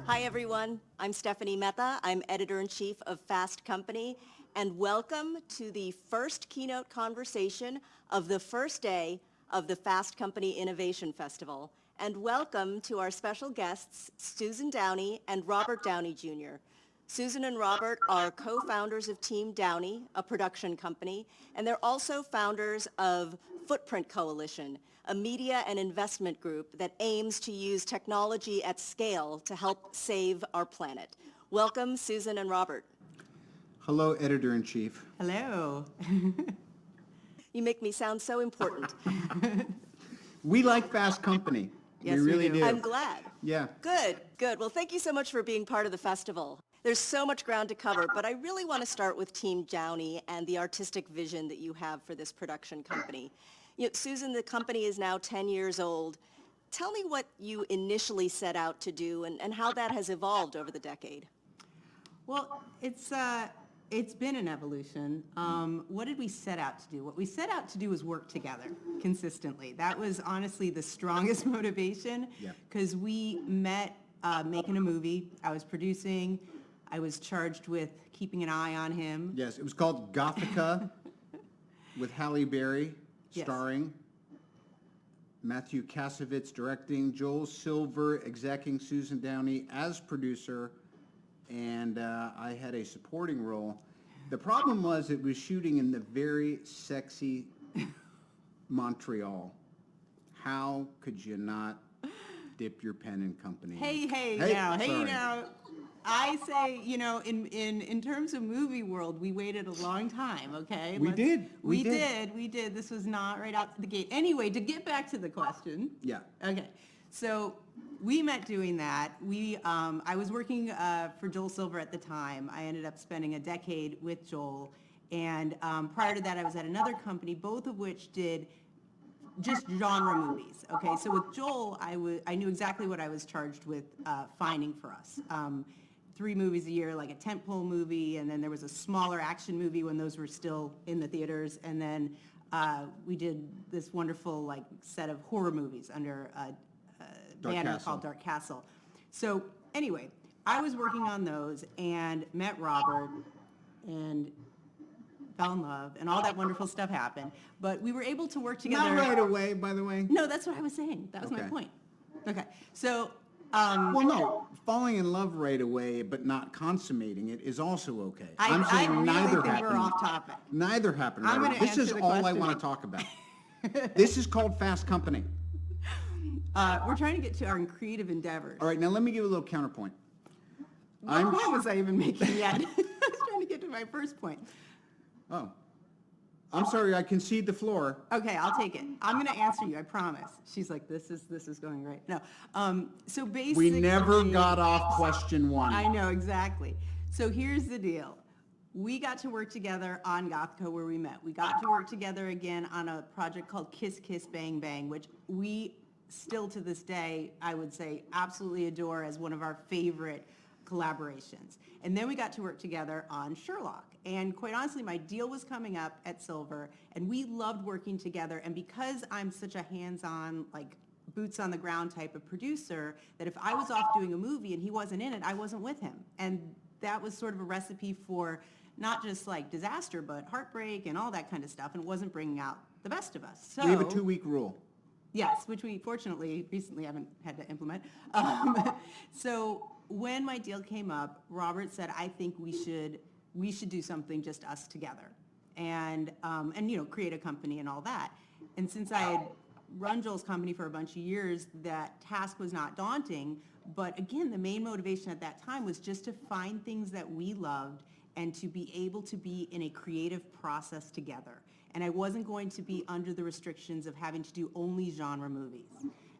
Hi, everyone. I'm Stephanie Mehta. I'm editor-in-chief of Fast Company, and welcome to the first keynote conversation of the first day of the Fast Company Innovation Festival. And welcome to our special guests, Susan Downey and Robert Downey Jr. Susan and Robert are co-founders of Team Downey, a production company, and they're also founders of Footprint Coalition, a media and investment group that aims to use technology at scale to help save our planet. Welcome, Susan and Robert. Hello, Editor-in-Chief. Hello. You make me sound so important. We like Fast Company. Yes, we we really do. do. I'm glad. Yeah. Good, good. Well, thank you so much for being part of the festival. There's so much ground to cover, but I really want to start with Team Downey and the artistic vision that you have for this production company. Susan, the company is now 10 years old. Tell me what you initially set out to do and how that has evolved over the decade. Well, it's been an evolution. What did we set out to do? What we set out to do was work together consistently. That was honestly the strongest motivation because we met making a movie. I was producing. I was charged with keeping an eye on him. Yes, it was called Gothica with Halle Berry starring, Matthew Kasovitz directing, Joel Silver executing, Susan Downey as producer, and I had a supporting role. The problem was it was shooting in the very sexy Montreal. How could you not dip your pen in company? Hey sorry. now. I say, in terms of movie world, we waited a long time, okay? We did. This was not right out the gate. Anyway, to get back to the question. Yeah. Okay. So we met doing that. I was working for Joel Silver at the time. I ended up spending a decade with Joel. And prior to that, I was at another company, both of which did just genre movies. Okay, so with Joel, I knew exactly what I was charged with finding for us. 3 movies a year, like a tentpole movie, and then there was a smaller action movie when those were still in the theaters, and then we did this wonderful set of horror movies under a banner called Dark Castle. So anyway, I was working on those and met Robert and fell in love, and all that wonderful stuff happened. But we were able to work together. Not right away, by the way. No, that's what I was saying. That was my point. Okay, so. Well, no, falling in love right away but not consummating it is also okay. I'm I saying really neither think happened. we're off topic. Neither happened. I'm right gonna away. This is answer the all I question. want to talk about. This is called Fast Company. We're trying to get to our creative endeavors. All right, now let me give you a little counterpoint. What point was I even making yet? I was trying to get to my first point. Oh, I'm sorry, I concede the floor. Okay, I'll take it. I'm going to answer you, I promise. She's like, this is going great. No. So basically. We never got off question 1. I know, exactly. So here's the deal. We got to work together on Gothica where we met. We got to work together again on a project called Kiss Kiss Bang Bang, which we still to this day, I would say, absolutely adore as one of our favorite collaborations. And then we got to work together on Sherlock. And quite honestly, my deal was coming up at Silver, and we loved working together. And because I'm such a hands-on, boots on the ground type of producer, that if I was off doing a movie and he wasn't in it, I wasn't with him. And that was sort of a recipe for not just disaster, but heartbreak and all that kind of stuff. And it wasn't bringing out the best of us. So We have a 2-week rule. Yes, which we fortunately recently haven't had to implement. So when my deal came up, Robert said, I think we should do something just us together and create a company and all that. And since I had run Joel's company for a bunch of years, that task was not daunting. But again, the main motivation at that time was just to find things that we loved and to be able to be in a creative process together. And I wasn't going to be under the restrictions of having to do only genre movies.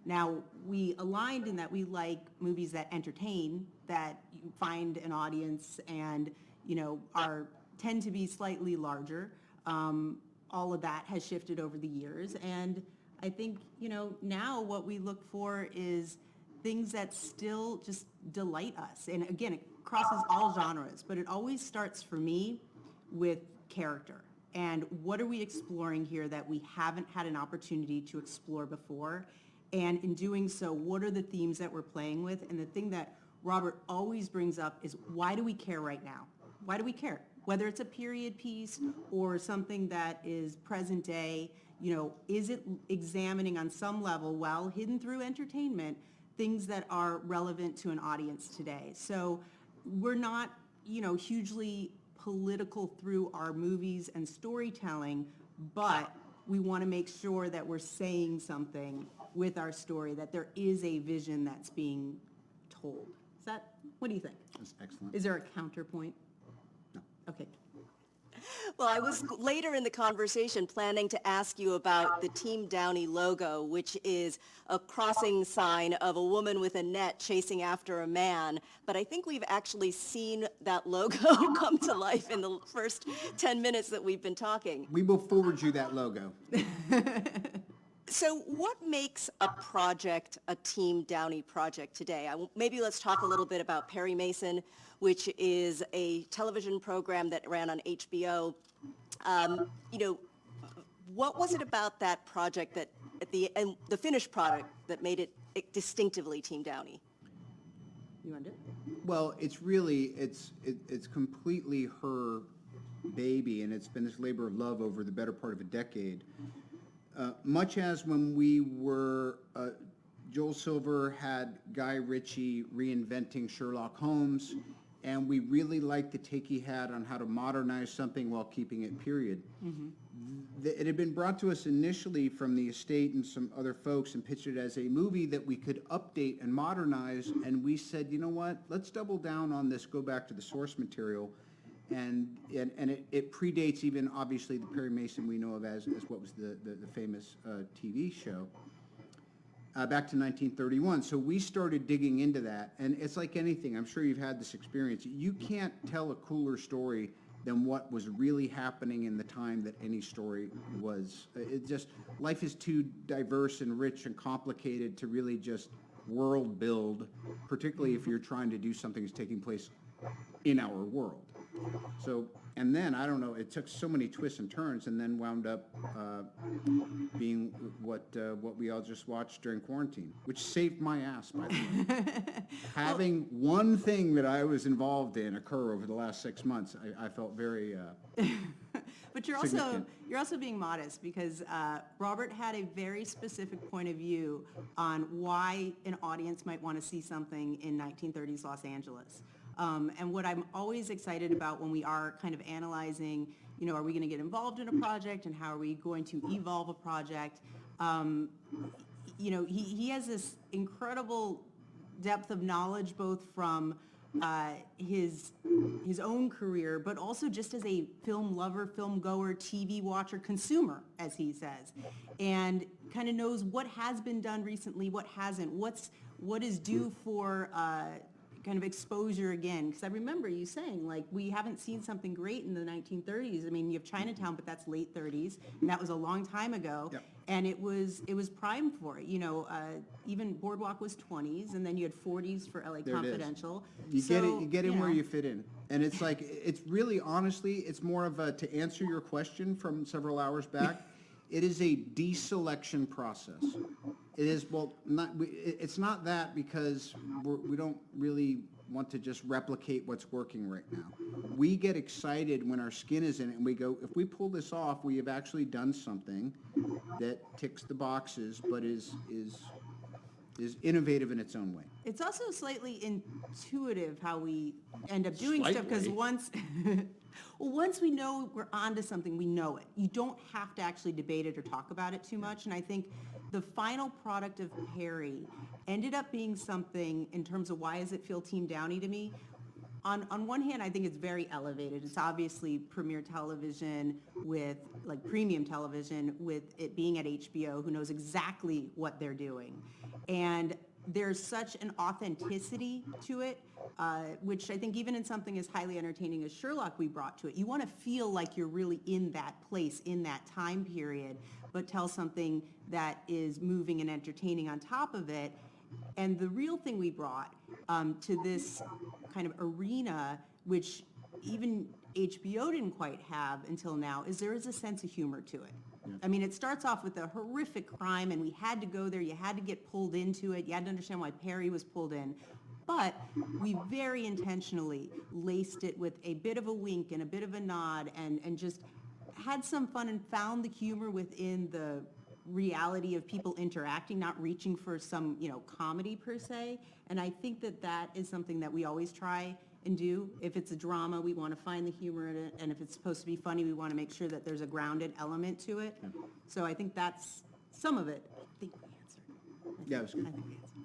Now, we aligned in that we like movies that entertain, that you find an audience and, tend to be slightly larger. All of that has shifted over the years. And I think, now what we look for is things that still just delight us. And again, it crosses all genres, but it always starts for me with character. And what are we exploring here that we haven't had an opportunity to explore before? And in doing so, what are the themes that we're playing with? And the thing that Robert always brings up is, why do we care right now? Why do we care? Whether it's a period piece or something that is present day, is it examining on some level, while hidden through entertainment, things that are relevant to an audience today? So we're not, hugely political through our movies and storytelling, but we want to make sure that we're saying something with our story, that there is a vision that's being told. What do you think? That's excellent. Is there a counterpoint? No. Okay. Well, I was later in the conversation planning to ask you about the Team Downey logo, which is a crossing sign of a woman with a net chasing after a man. But I think we've actually seen that logo come to life in the first 10 minutes that we've been talking. We will forward you that logo. So what makes a project a Team Downey project today? Maybe let's talk a little bit about Perry Mason, which is a television program that ran on HBO. What was it about that project that and the finished product that made it distinctively Team Downey? You want to do it? Well, it's really, it's completely her baby, and it's been this labor of love over the better part of a decade. Much as when we were, Joel Silver had Guy Ritchie reinventing Sherlock Holmes, and we really liked the take he had on how to modernize something while keeping it period. Mm-hmm. It had been brought to us initially from the estate and some other folks and pitched it as a movie that we could update and modernize, and we said, you know what, let's double down on this, go back to the source material. And it predates even, obviously, the Perry Mason we know of as what was the famous TV show, back to 1931. So we started digging into that, and it's like anything. I'm sure you've had this experience. You can't tell a cooler story than what was really happening in the time that any story was. Life is too diverse and rich and complicated to really just world build, particularly if you're trying to do something that's taking place in our world. So, and then, I don't know, it took so many twists and turns and then wound up being what we all just watched during quarantine, which saved my ass, by the way. Having one thing that I was involved in occur over the last 6 months, I felt very But you're also being modest, because Robert had a very specific point of view on why an audience might want to see something in 1930s Los Angeles. And what I'm always excited about when we are kind of analyzing, are we going to get involved in a project and how are we going to evolve a project? He has this incredible depth of knowledge, both from his own career, but also just as a film lover, film goer, TV watcher, consumer, as he says, and kind of knows what has been done recently, what hasn't, what is due for kind of exposure again. Because I remember you saying, like, we haven't seen something great in the 1930s. I mean, you have Chinatown, but that's late 30s, and that was a long time ago. Yep. And it was primed for it. Even Boardwalk was 20s, and then you had 40s for LA Confidential. You get in where you fit in. And it's like, it's really, honestly, it's more of a, to answer your question from several hours back, it is a deselection process. It is, it's not that because we don't really want to just replicate what's working right now. We get excited when our skin is in it and we go, if we pull this off, we have actually done something that ticks the boxes but is innovative in its own way. It's also slightly intuitive how we end up doing stuff, because once we know we're onto something, we know it. You don't have to actually debate it or talk about it too much. And I think the final product of Perry ended up being something, in terms of why does it feel Team Downey to me? On one hand, I think it's very elevated. It's obviously premier television with, like, premium television, with it being at HBO, who knows exactly what they're doing. And there's such an authenticity to it, which I think even in something as highly entertaining as Sherlock we brought to it. You want to feel like you're really in that place, in that time period, but tell something that is moving and entertaining on top of it. And the real thing we brought to this kind of arena, which even HBO didn't quite have until now, is there is a sense of humor to it. Yeah. I mean, it starts off with a horrific crime, and we had to go there. You had to get pulled into it. You had to understand why Perry was pulled in. But we very intentionally laced it with a bit of a wink and a bit of a nod and just had some fun and found the humor within the reality of people interacting, not reaching for some, comedy per se. And I think that that is something that we always try and do. If it's a drama, we want to find the humor in it. And if it's supposed to be funny, we want to make sure that there's a grounded element to it. So I think that's some of it. I think we answered. Yeah, it was good. I think we answered.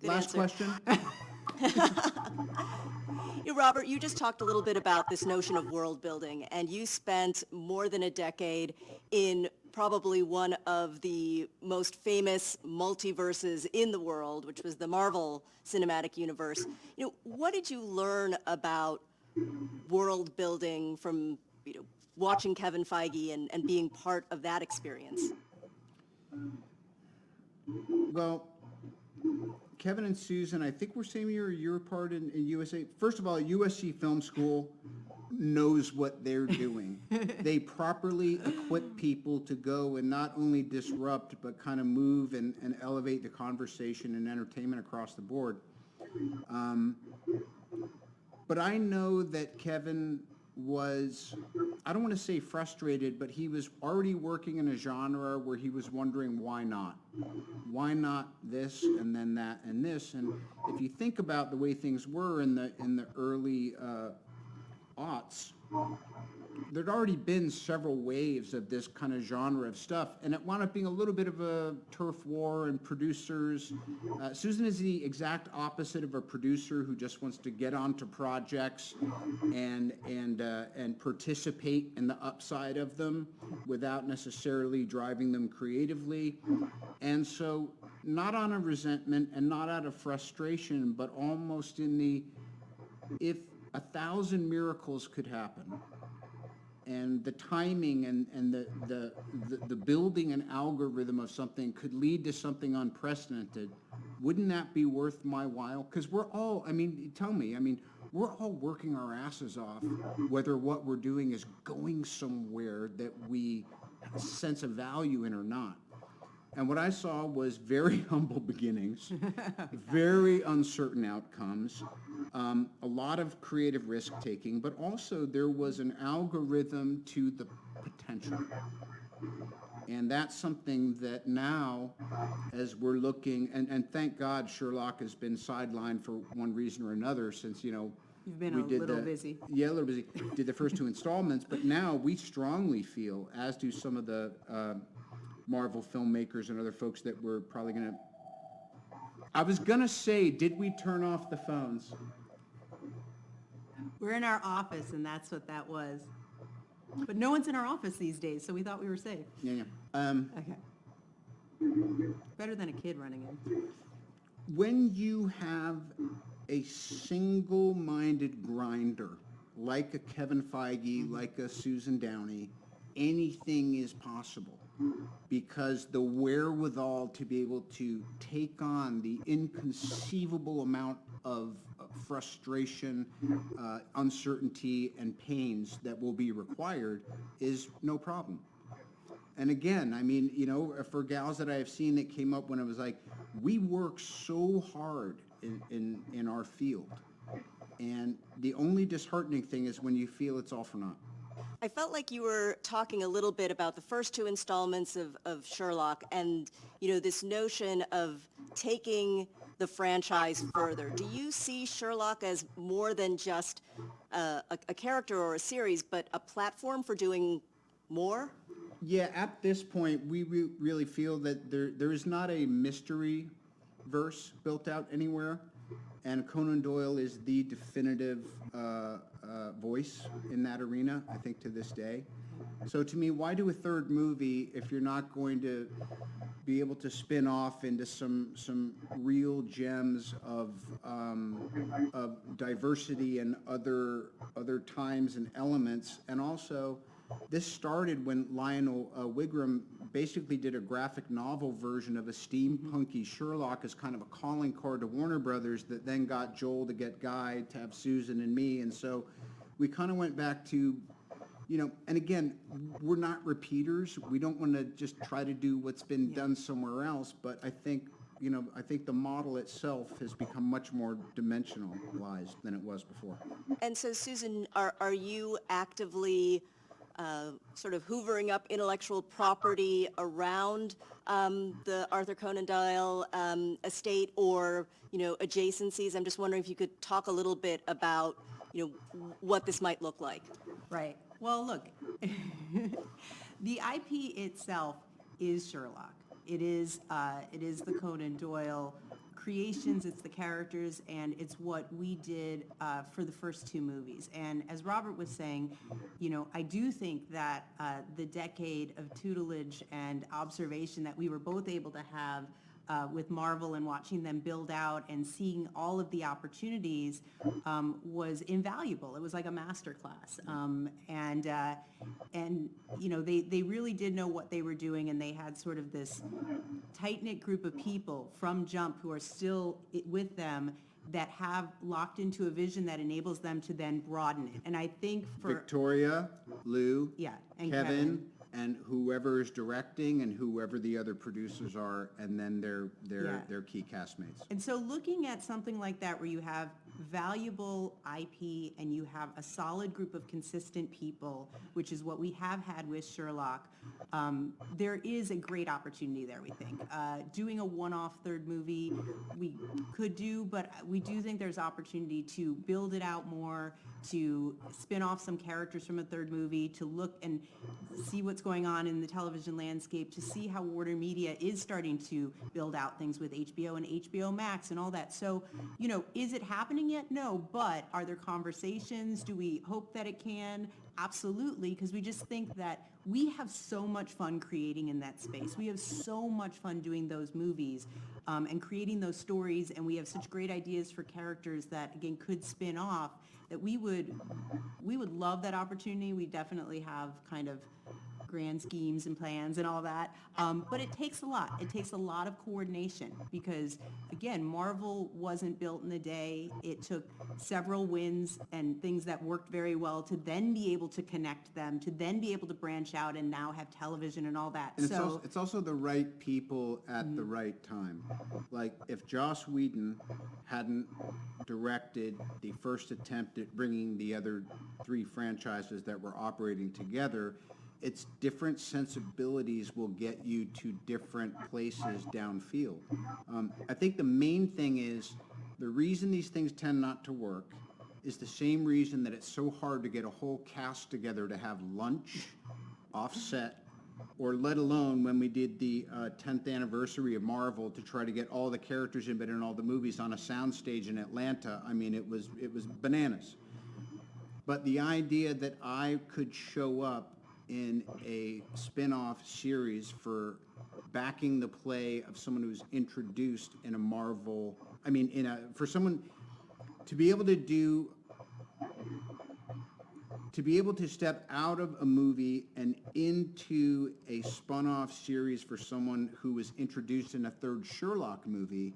Good Last answer. question. Robert, you just talked a little bit about this notion of world building, and you spent more than a decade in probably one of the most famous multiverses in the world, which was the Marvel Cinematic Universe. What did you learn about world building from, watching Kevin Feige and being part of that experience? Well, Kevin and Susan, I think we're same year, you're part in USA. First of all, USC Film School knows what they're doing. They properly equip people to go and not only disrupt, but kind of move and elevate the conversation and entertainment across the board. But I know that Kevin was, I don't want to say frustrated, but he was already working in a genre where he was wondering why not? Why not this and then that and this? And if you think about the way things were in the early aughts, there'd already been several waves of this kind of genre of stuff, and it wound up being a little bit of a turf war and producers. Susan is the exact opposite of a producer who just wants to get onto projects and participate in the upside of them without necessarily driving them creatively. And so not on a resentment and not out of frustration, but almost in the, if 1,000 miracles could happen, and the timing and the building an algorithm of something could lead to something unprecedented, wouldn't that be worth my while? Because we're all, tell me, we're all working our asses off, whether what we're doing is going somewhere that we sense a value in or not. And what I saw was very humble beginnings, very uncertain outcomes, a lot of creative risk-taking, but also there was an algorithm to the potential. And that's something that now, as we're looking, and thank God Sherlock has been sidelined for one reason or another since, You've been a little busy. Yeah, a little busy. Did the first two installments, but now we strongly feel, as do some of the Marvel filmmakers and other folks, that we're probably going to... I was going to say, did we turn off the phones? We're in our office, and that's what that was. But no one's in our office these days, so we thought we were safe. Yeah. Okay. Better than a kid running in. When you have a single-minded grinder, like a Kevin Feige, like a Susan Downey, anything is possible, because the wherewithal to be able to take on the inconceivable amount of frustration, uncertainty, and pains that will be required is no problem. And again, for gals that I have seen that came up when it was like, we work so hard in our field, and the only disheartening thing is when you feel it's all for naught. I felt like you were talking a little bit about the first two installments of Sherlock and, this notion of taking the franchise further. Do you see Sherlock as more than just a character or a series, but a platform for doing more? Yeah, at this point, we really feel that there is not a mystery verse built out anywhere, and Conan Doyle is the definitive voice in that arena, I think, to this day. So to me, why do a third movie if you're not going to be able to spin off into some real gems of diversity and other times and elements? And also, this started when Lionel Wigram basically did a graphic novel version of a steampunky Sherlock as kind of a calling card to Warner Brothers that then got Joel to get Guy to have Susan and me. And so we kind of went back to, and again, we're not repeaters. We don't want to just try to do what's been done somewhere else. But I think, I think the model itself has become much more dimensionalized than it was before. And so, Susan, are you actively sort of hoovering up intellectual property around the Arthur Conan Doyle estate or, adjacencies? I'm just wondering if you could talk a little bit about, what this might look like. Right. Well, look, the IP itself is Sherlock. It is the Conan Doyle creations, it's the characters, and it's what we did for the first two movies. And as Robert was saying, I do think that the decade of tutelage and observation that we were both able to have with Marvel and watching them build out and seeing all of the opportunities was invaluable. It was like a masterclass. They really did know what they were doing, and they had sort of this tight-knit group of people from Jump who are still with them that have locked into a vision that enables them to then broaden it. And I think for Victoria, Lou, and Kevin, and whoever is directing and whoever the other producers are, and then their key castmates. And so looking at something like that where you have valuable IP and you have a solid group of consistent people, which is what we have had with Sherlock, there is a great opportunity there, we think. Doing a one-off third movie, we could do, but we do think there's opportunity to build it out more, to spin off some characters from a third movie, to look and see what's going on in the television landscape, to see how Warner Media is starting to build out things with HBO and HBO Max and all that. So, is it happening yet? No, but are there conversations? Do we hope that it can? Absolutely, because we just think that we have so much fun creating in that space. We have so much fun doing those movies and creating those stories, and we have such great ideas for characters that, again, could spin off, that we would love that opportunity. We definitely have kind of grand schemes and plans and all that. But it takes a lot. It takes a lot of coordination because, again, Marvel wasn't built in a day. It took several wins and things that worked very well to then be able to connect them, to then be able to branch out and now have television and all that. And it's also the right people at the right time. Like, if Joss Whedon hadn't directed the first attempt at bringing the other three franchises that were operating together, its different sensibilities will get you to different places downfield. I think the main thing is the reason these things tend not to work is the same reason that it's so hard to get a whole cast together to have lunch offset, or let alone when we did the 10th anniversary of Marvel to try to get all the characters in, but in all the movies on a soundstage in Atlanta. I mean, it was bananas. But the idea that I could show up in a spin-off series for backing the play of someone who's introduced in a Marvel, for someone to be able to step out of a movie and into a spun-off series for someone who was introduced in a third Sherlock movie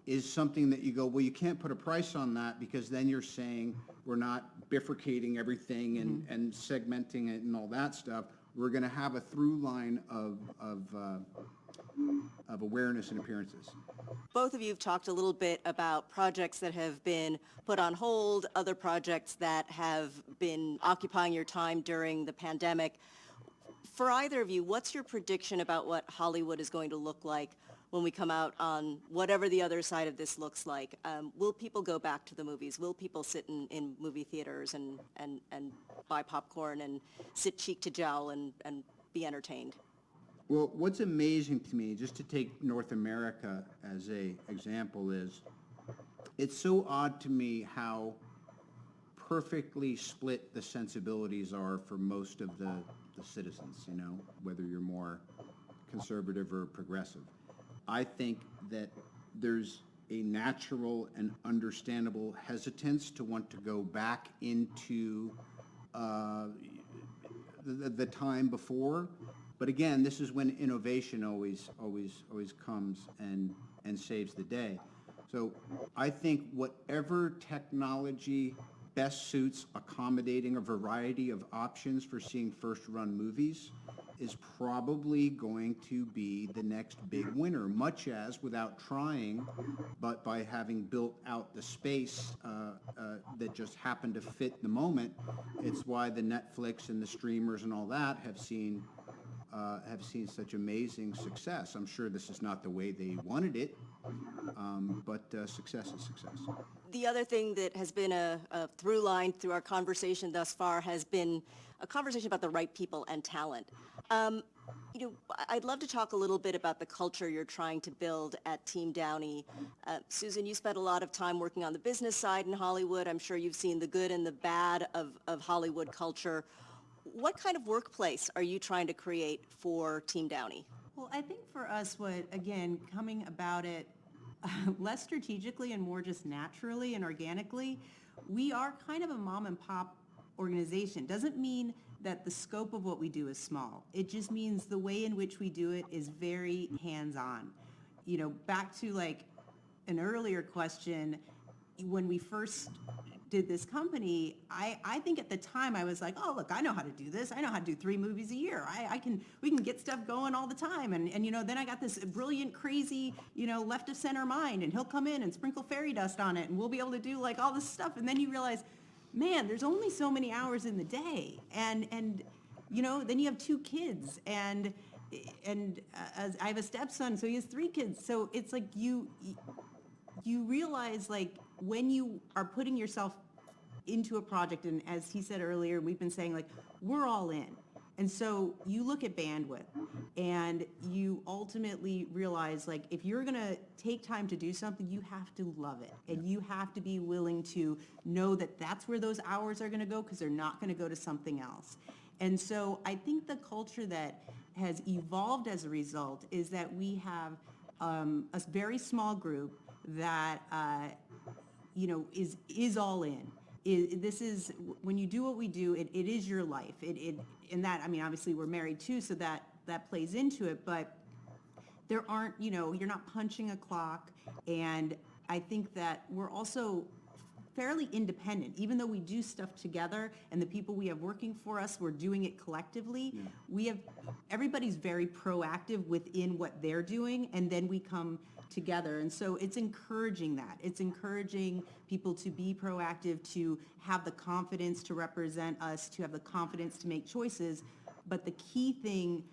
is something that you go, well, you can't put a price on that because then you're saying we're not bifurcating everything and segmenting it and all that stuff. We're going to have a through line of awareness and appearances. Both of you have talked a little bit about projects that have been put on hold, other projects that have been occupying your time during the pandemic. For either of you, what's your prediction about what Hollywood is going to look like when we come out on whatever the other side of this looks like? Will people go back to the movies? Will people sit in movie theaters and buy popcorn and sit cheek to jowl and be entertained? Well, what's amazing to me, just to take North America as an example, is it's so odd to me how perfectly split the sensibilities are for most of the citizens, whether you're more conservative or progressive. I think that there's a natural and understandable hesitance to want to go back into the time before. But again, this is when innovation always comes and saves the day. So I think whatever technology best suits accommodating a variety of options for seeing first-run movies is probably going to be the next big winner, much as without trying, but by having built out the space that just happened to fit the moment. It's why the Netflix and the streamers and all that have seen such amazing success. I'm sure this is not the way they wanted it, but success is success. The other thing that has been a through line through our conversation thus far has been a conversation about the right people and talent. I'd love to talk a little bit about the culture you're trying to build at Team Downey. Susan, you spent a lot of time working on the business side in Hollywood. I'm sure you've seen the good and the bad of Hollywood culture. What kind of workplace are you trying to create for Team Downey? Well, I think for us, coming about it less strategically and more just naturally and organically, we are kind of a mom and pop organization. Doesn't mean that the scope of what we do is small. It just means the way in which we do it is very hands-on. Back to like an earlier question, when we first did this company, I think at the time I was like, oh, look, I know how to do this. I know how to do 3 movies a year. We can get stuff going all the time. And then I got this brilliant, crazy, left of center mind, and he'll come in and sprinkle fairy dust on it, and we'll be able to do like all this stuff. And then you realize, man, there's only so many hours in the day. And then you have 2 kids, and as I have a stepson, so he has 3 kids. So it's like you realize, like, when you are putting yourself into a project, and as he said earlier, we've been saying, like, we're all in. And so you look at bandwidth, and you ultimately realize, like, if you're going to take time to do something, you have to love it. And you have to be willing to know that that's where those hours are going to go, because they're not going to go to something else. And so I think the culture that has evolved as a result is that we have a very small group that is all in. This is, when you do what we do, it is your life. And that, I mean, obviously we're married too, so that plays into it, but there aren't, you're not punching a clock. And I think that we're also fairly independent, even though we do stuff together, and the people we have working for us, we're doing it collectively. Yeah. Everybody's very proactive within what they're doing, and then we come together. And so it's encouraging that. It's encouraging people to be proactive, to have the confidence to represent us, to have the confidence to make choices. But the key thing,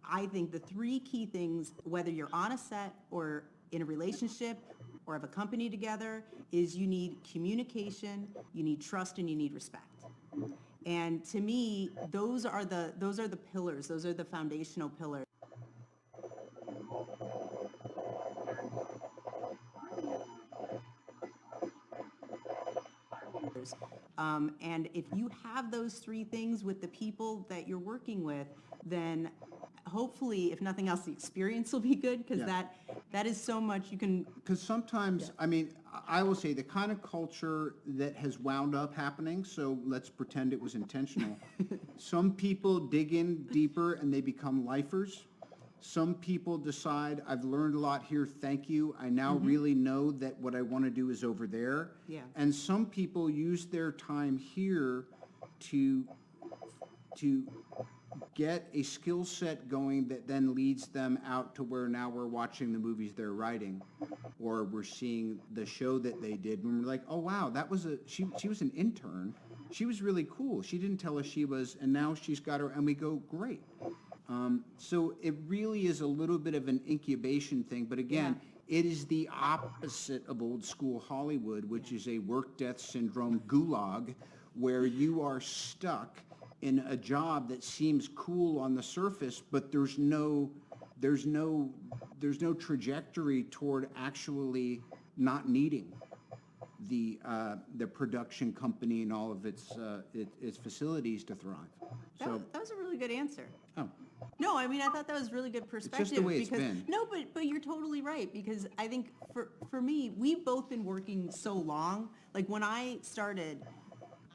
I think the 3 key things, whether you're on a set or in a relationship or have a company together, is you need communication, you need trust, and you need respect. And to me, those are the pillars, those are the foundational pillars. And if you have those 3 things with the people that you're working with, then hopefully, if nothing else, the experience will be good, because that is so much you can... Because sometimes, I mean, I will say the kind of culture that has wound up happening, so let's pretend it was intentional. Some people dig in deeper and they become lifers. Some people decide, I've learned a lot here, thank you. I now really know that what I want to do is over there. Yeah. And some people use their time here to get a skill set going that then leads them out to where now we're watching the movies they're writing, or we're seeing the show that they did, and we're like, oh wow, that was she was an intern. She was really cool. She didn't tell us she was, and now she's got her, and we go, great. So it really is a little bit of an incubation thing, but again, it is the opposite of old school Hollywood, which is a work-death syndrome gulag, where you are stuck in a job that seems cool on the surface, but there's no trajectory toward actually not needing the production company and all of its facilities to thrive. That was a really good answer. Oh. No, I mean, I thought that was really good perspective. It's just the way it's been. No, but you're totally right, because I think for me, we've both been working so long. Like, when I started,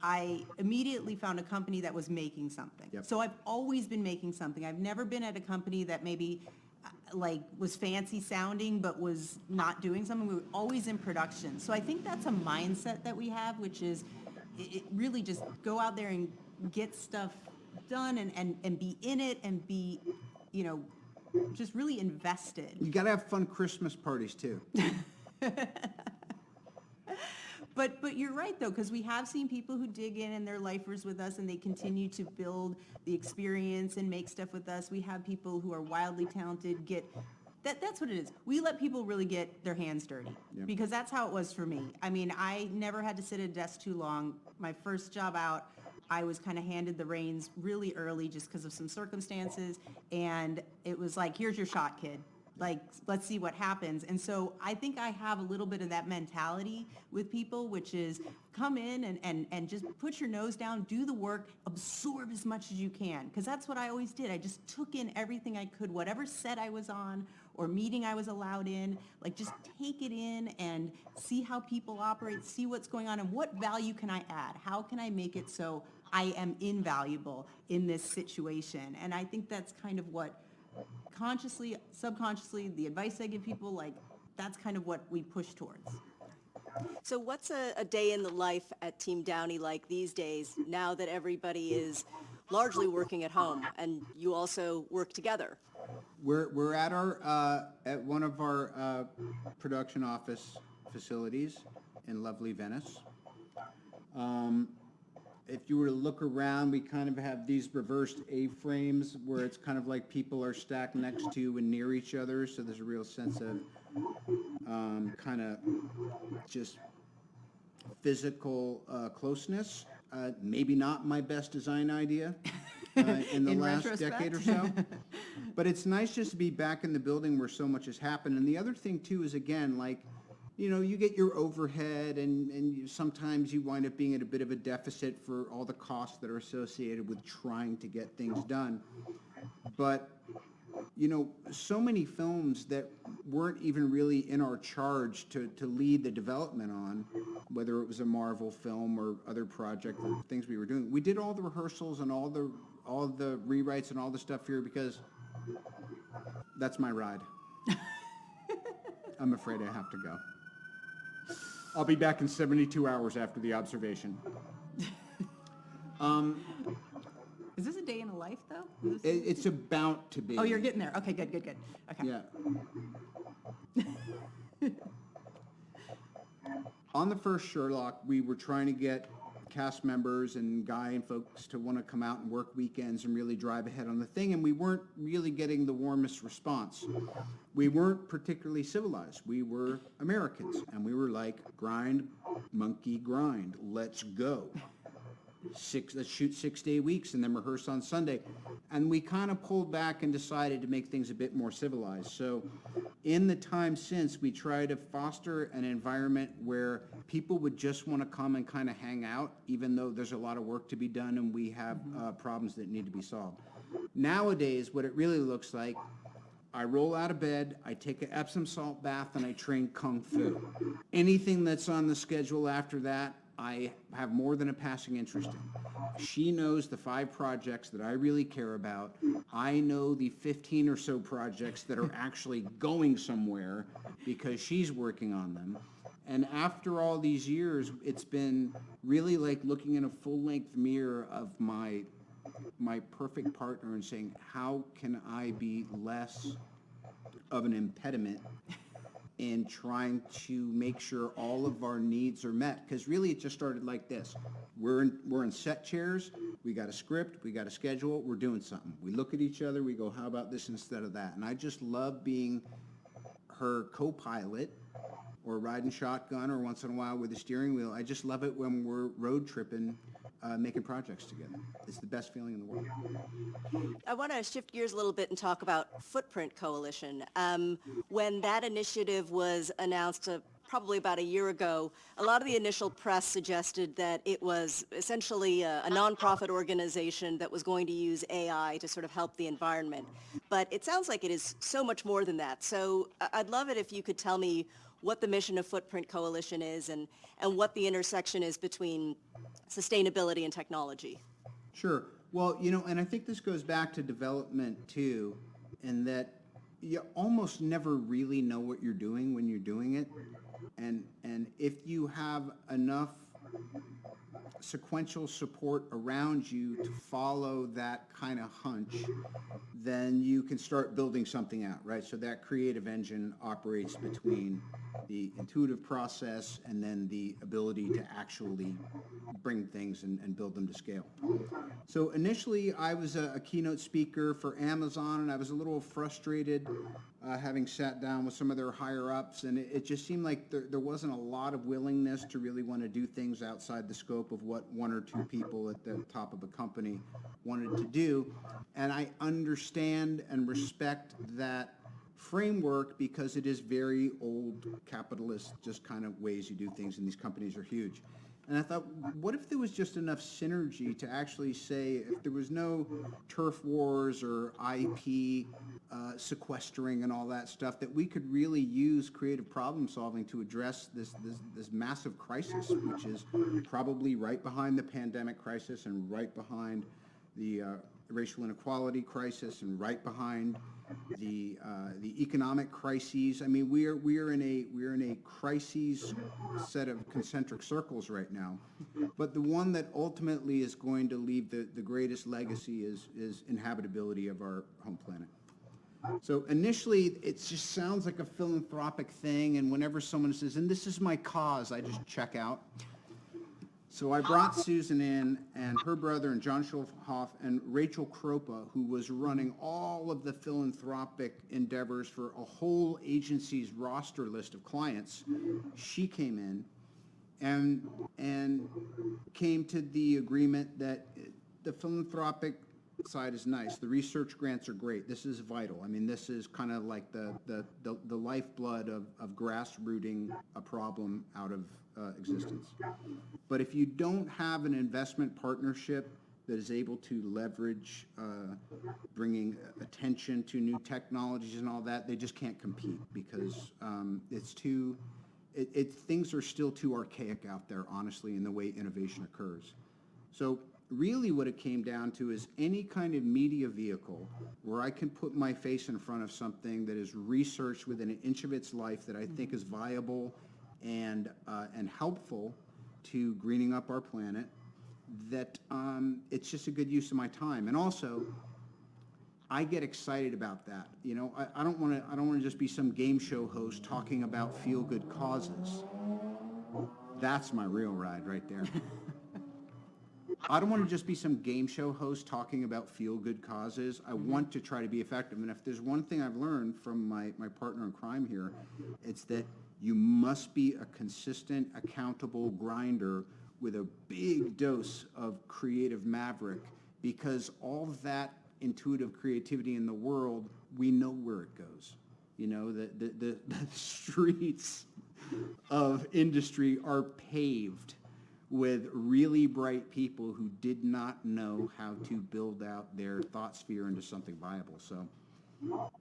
I immediately found a company that was making something. Yep. So I've always been making something. I've never been at a company that maybe like was fancy sounding but was not doing something. We were always in production. So I think that's a mindset that we have, which is it really just go out there and get stuff done and be in it and be, you know, just really invested. You got to have fun Christmas parties too. But you're right, though, because we have seen people who dig in and they're lifers with us and they continue to build the experience and make stuff with us. We have people who are wildly talented that's what it is. We let people really get their hands dirty because that's how it was for me. I mean, I never had to sit at a desk too long. My first job out, I was kind of handed the reins really early just because of some circumstances. And it was like, here's your shot, kid. Like, let's see what happens. And so I think I have a little bit of that mentality with people, which is come in and just put your nose down, do the work, absorb as much as you can. Because that's what I always did. I just took in everything I could, whatever set I was on or meeting I was allowed in, like just take it in and see how people operate, see what's going on, and what value can I add? How can I make it so I am invaluable in this situation? And I think that's kind of what consciously, subconsciously, the advice I give people, like, that's kind of what we push towards. So what's a day in the life at Team Downey like these days, now that everybody is largely working at home and you also work together? We're at our at one of our production office facilities in lovely Venice. If you were to look around, we kind of have these reversed A-frames where it's kind of like people are stacked next to and near each other, so there's a real sense of kind of just physical closeness. Maybe not my best design idea in the last decade or so. But it's nice just to be back in the building where so much has happened. And the other thing, too, is, again, like, you know, you get your overhead and sometimes you wind up being at a bit of a deficit for all the costs that are associated with trying to get things done. But, you know, so many films that weren't even really in our charge to lead the development on, whether it was a Marvel film or other project or things we were doing. We did all the rehearsals and all the rewrites and all the stuff here because that's my ride. I'm afraid I have to go. I'll be back in 72 hours after the observation. Is this a day in a life, though? It's about to be. Oh, you're getting there. Okay, good. Okay. Yeah. On the first Sherlock, we were trying to get cast members and Guy and folks to want to come out and work weekends and really drive ahead on the thing, and we weren't really getting the warmest response. We weren't particularly civilized. We were Americans, and we were like, grind, monkey, grind, let's go. Let's shoot 6-day weeks and then rehearse on Sunday. And we kind of pulled back and decided to make things a bit more civilized. So in the time since, we try to foster an environment where people would just want to come and kind of hang out, even though there's a lot of work to be done and we have problems that need to be solved. Nowadays, what it really looks like, I roll out of bed, I take an Epsom salt bath, and I train Kung Fu. Anything that's on the schedule after that, I have more than a passing interest in. She knows the 5 projects that I really care about. I know the 15 or so projects that are actually going somewhere because she's working on them. And after all these years, it's been really like looking in a full-length mirror of my perfect partner and saying, how can I be less of an impediment in trying to make sure all of our needs are met? Because really it just started like this. We're in set chairs, we got a script, we got a schedule, we're doing something. We look at each other, we go, how about this instead of that? And I just love being her co-pilot or riding shotgun or once in a while with the steering wheel. I just love it when we're road tripping, making projects together. It's the best feeling in the world. I want to shift gears a little bit and talk about Footprint Coalition. When that initiative was announced probably about a year ago, a lot of the initial press suggested that it was essentially a nonprofit organization that was going to use AI to sort of help the environment. But it sounds like it is so much more than that. So I'd love it if you could tell me what the mission of Footprint Coalition is and what the intersection is between sustainability and technology. Sure. Well, you know, and I think this goes back to development too, in that you almost never really know what you're doing when you're doing it. And if you have enough sequential support around you to follow that kind of hunch, then you can start building something out, right? So that creative engine operates between the intuitive process and then the ability to actually bring things and build them to scale. So initially, I was a keynote speaker for Amazon, and I was a little frustrated having sat down with some of their higher-ups, and it just seemed like there wasn't a lot of willingness to really want to do things outside the scope of what one or two people at the top of a company wanted to do. And I understand and respect that framework because it is very old capitalist, just kind of ways you do things, and these companies are huge. And I thought, what if there was just enough synergy to actually say, if there was no turf wars or IP sequestering and all that stuff, that we could really use creative problem solving to address this massive crisis, which is probably right behind the pandemic crisis and right behind the racial inequality crisis and right behind the economic crises. I mean, we're in a crises set of concentric circles right now, but the one that ultimately is going to leave the greatest legacy is inhabitability of our home planet. So initially, it just sounds like a philanthropic thing, and whenever someone says, "and this is my cause," I just check out. So I brought Susan in, and her brother, and John Schulhoff, and Rachel Kropa, who was running all of the philanthropic endeavors for a whole agency's roster list of clients. She came in and came to the agreement that the philanthropic side is nice. The research grants are great. This is vital. I mean, this is kind of like the lifeblood of grassrooting a problem out of existence. But if you don't have an investment partnership that is able to leverage bringing attention to new technologies and all that, they just can't compete because things are still too archaic out there, honestly, in the way innovation occurs. So really what it came down to is any kind of media vehicle where I can put my face in front of something that is researched within an inch of its life that I think is viable and helpful to greening up our planet, that it's just a good use of my time. And also, I get excited about that. You know, I don't want to just be some game show host talking about feel-good causes. That's my real ride right there. I don't want to just be some game show host talking about feel-good causes. I want to try to be effective. And if there's one thing I've learned from my partner in crime here, it's that you must be a consistent, accountable grinder with a big dose of creative maverick, because all that intuitive creativity in the world, we know where it goes. You know, the streets of industry are paved with really bright people who did not know how to build out their thought sphere into something viable. So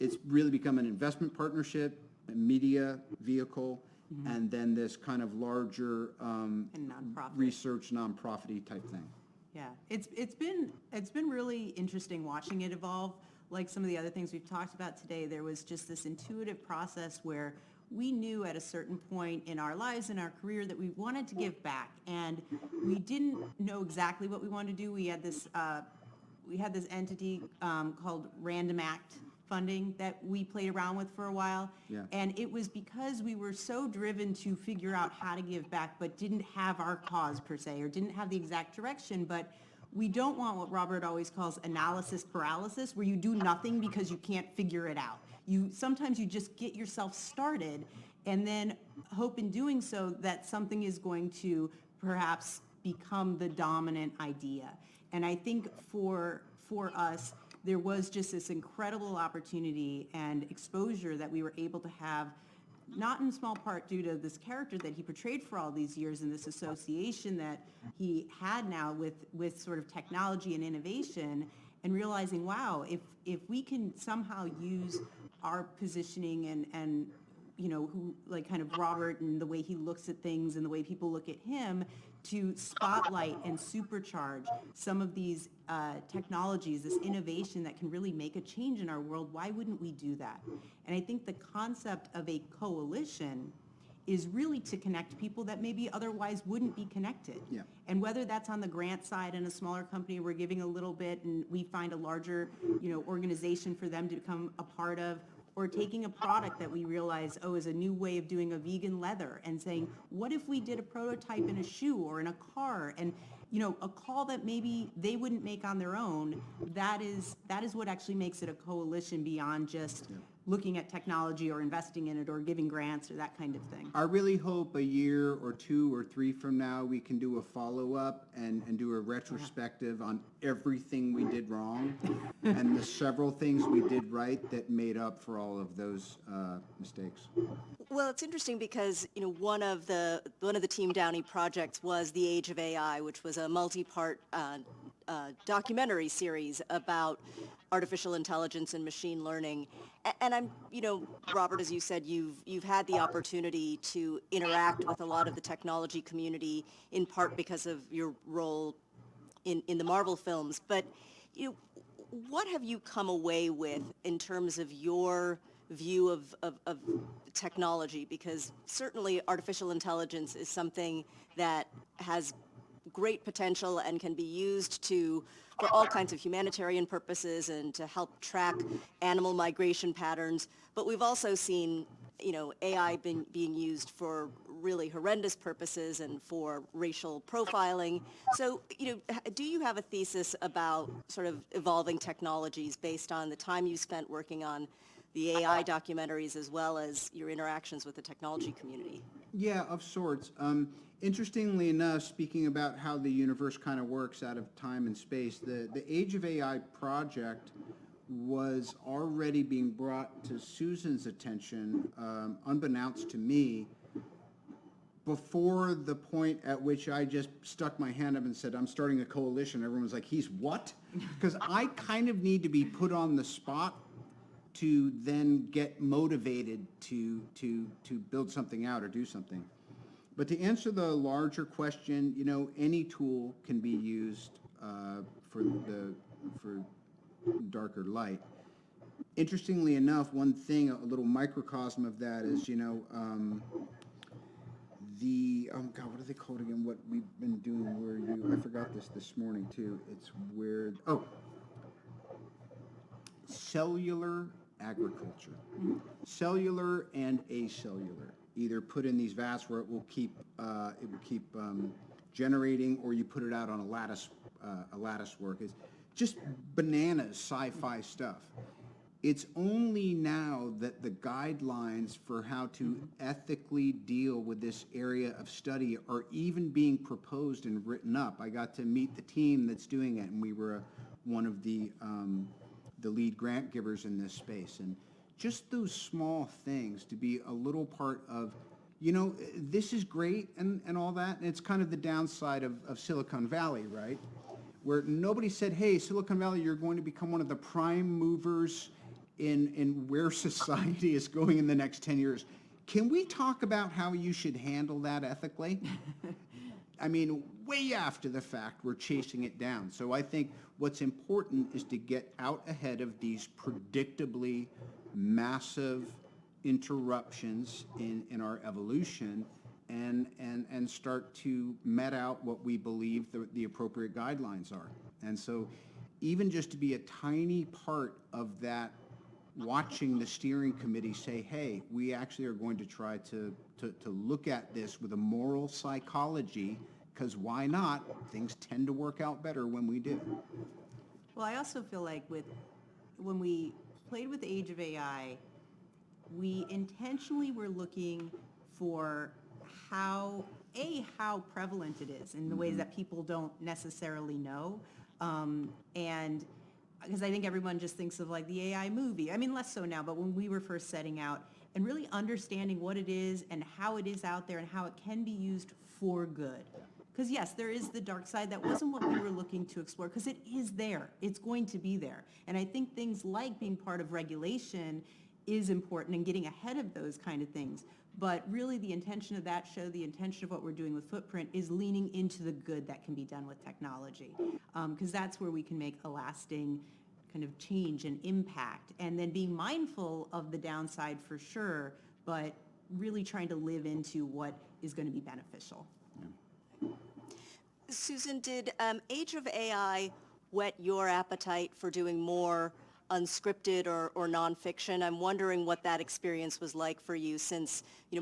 it's really become an investment partnership, a media vehicle, and then this kind of larger And nonprofit. research nonprofit-y type thing. Yeah, it's been really interesting watching it evolve. Like some of the other things we've talked about today, there was just this intuitive process where we knew at a certain point in our lives, in our career, that we wanted to give back, and we didn't know exactly what we wanted to do. We had this entity called Random Act funding that we played around with for a while. Yeah. And it was because we were so driven to figure out how to give back, but didn't have our cause per se, or didn't have the exact direction. But we don't want what Robert always calls analysis paralysis, where you do nothing because you can't figure it out. Sometimes you just get yourself started and then hope in doing so that something is going to perhaps become the dominant idea. And I think for us, there was just this incredible opportunity and exposure that we were able to have, not in small part due to this character that he portrayed for all these years and this association that he had now with sort of technology and innovation, and realizing, wow, if we can somehow use our positioning and you know, who, like kind of Robert and the way he looks at things and the way people look at him, to spotlight and supercharge some of these technologies, this innovation that can really make a change in our world, why wouldn't we do that? And I think the concept of a coalition is really to connect people that maybe otherwise wouldn't be connected. Yeah. And whether that's on the grant side in a smaller company, we're giving a little bit and we find a larger, organization for them to become a part of, or taking a product that we realize, is a new way of doing a vegan leather and saying, what if we did a prototype in a shoe or in a car? And, a call that maybe they wouldn't make on their own, that is what actually makes it a coalition beyond just looking at technology or investing in it or giving grants or that kind of thing. I really hope a year or 2 or 3 from now, we can do a follow-up and do a retrospective on everything we did wrong and the several things we did right that made up for all of those mistakes. Well, it's interesting because, one of the Team Downey projects was The Age of AI, which was a multi-part documentary series about artificial intelligence and machine learning. And I'm, Robert, as you said, you've had the opportunity to interact with a lot of the technology community, in part because of your role in the Marvel films. But, what have you come away with in terms of your view of technology? Because certainly artificial intelligence is something that has great potential and can be used for all kinds of humanitarian purposes and to help track animal migration patterns. But we've also seen, AI being used for really horrendous purposes and for racial profiling. So, do you have a thesis about sort of evolving technologies based on the time you spent working on the AI documentaries as well as your interactions with the technology community? Yeah, of sorts. Interestingly enough, speaking about how the universe kind of works out of time and space, the Age of AI project was already being brought to Susan's attention, unbeknownst to me, before the point at which I just stuck my hand up and said, I'm starting a coalition. Everyone was like, he's what? Because I kind of need to be put on the spot to then get motivated to build something out or do something. But to answer the larger question, any tool can be used for darker light. Interestingly enough, one thing, a little microcosm of that is, what do they call it again? What we've been doing where I forgot this morning too. It's weird. Cellular agriculture. Cellular and acellular. Either put in these vats where it will keep generating, or you put it out on a lattice work. It's just bananas sci-fi stuff. It's only now that the guidelines for how to ethically deal with this area of study are even being proposed and written up. I got to meet the team that's doing it, and we were one of the lead grant givers in this space. And just those small things to be a little part of, this is great and all that, and it's kind of the downside of Silicon Valley, right? Where nobody said, hey, Silicon Valley, you're going to become one of the prime movers in where society is going in the next 10 years. Can we talk about how you should handle that ethically? I mean, way after the fact, we're chasing it down. So I think what's important is to get out ahead of these predictably massive interruptions in our evolution and start to met out what we believe the appropriate guidelines are. And so even just to be a tiny part of that, watching the steering committee say, hey, we actually are going to try to look at this with a moral psychology, because why not? Things tend to work out better when we do. Well, I also feel like when we played with the Age of AI, we intentionally were looking for how prevalent it is in the ways that people don't necessarily know. And because I think everyone just thinks of like the AI movie. I mean, less so now, but when we were first setting out and really understanding what it is and how it is out there and how it can be used for good. Because yes, there is the dark side. That wasn't what we were looking to explore, because it is there. It's going to be there. And I think things like being part of regulation is important and getting ahead of those kind of things. But really the intention of that show, the intention of what we're doing with Footprint, is leaning into the good that can be done with technology. Because that's where we can make a lasting kind of change and impact. And then being mindful of the downside for sure, but really trying to live into what is going to be beneficial. Susan, did Age of AI whet your appetite for doing more unscripted or nonfiction? I'm wondering what that experience was like for you, since much